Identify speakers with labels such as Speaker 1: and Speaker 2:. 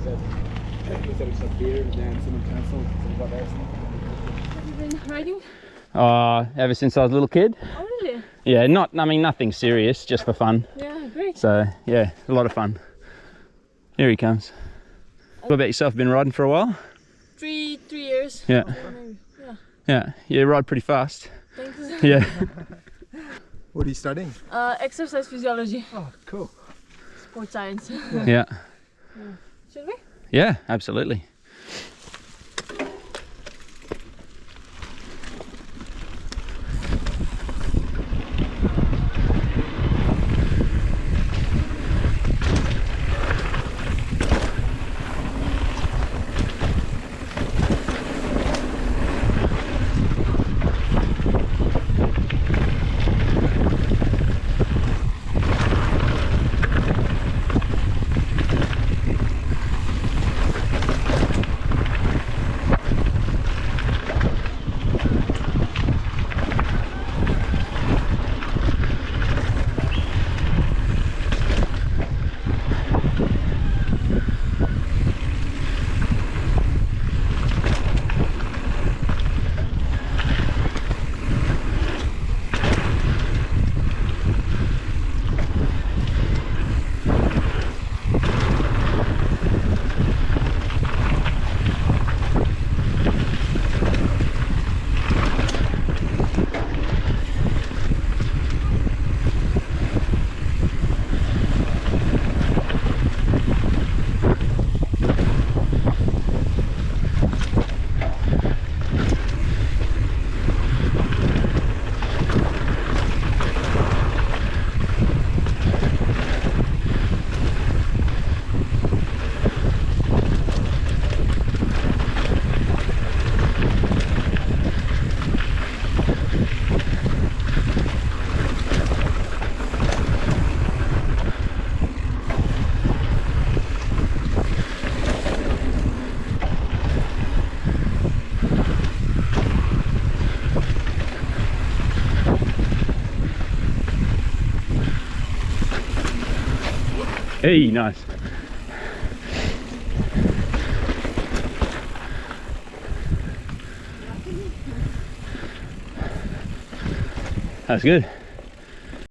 Speaker 1: He said it's a beer, then someone cancelled, so we got there.
Speaker 2: Have you been riding?
Speaker 3: Ever since I was a little kid.
Speaker 2: Oh, really?
Speaker 3: Yeah, I mean, nothing serious, just for fun.
Speaker 2: Yeah, great.
Speaker 3: So, yeah, a lot of fun. Here he comes. What about yourself? Been riding for a while?
Speaker 2: 3 years.
Speaker 3: Yeah.
Speaker 2: Maybe. Yeah.
Speaker 3: Yeah, you ride pretty fast.
Speaker 2: Thanks.
Speaker 3: Yeah.
Speaker 1: What are you studying?
Speaker 2: Exercise physiology.
Speaker 1: Oh, cool.
Speaker 2: Sport science.
Speaker 3: Yeah.
Speaker 2: Should we?
Speaker 3: Yeah, absolutely. Hey, nice. That's good.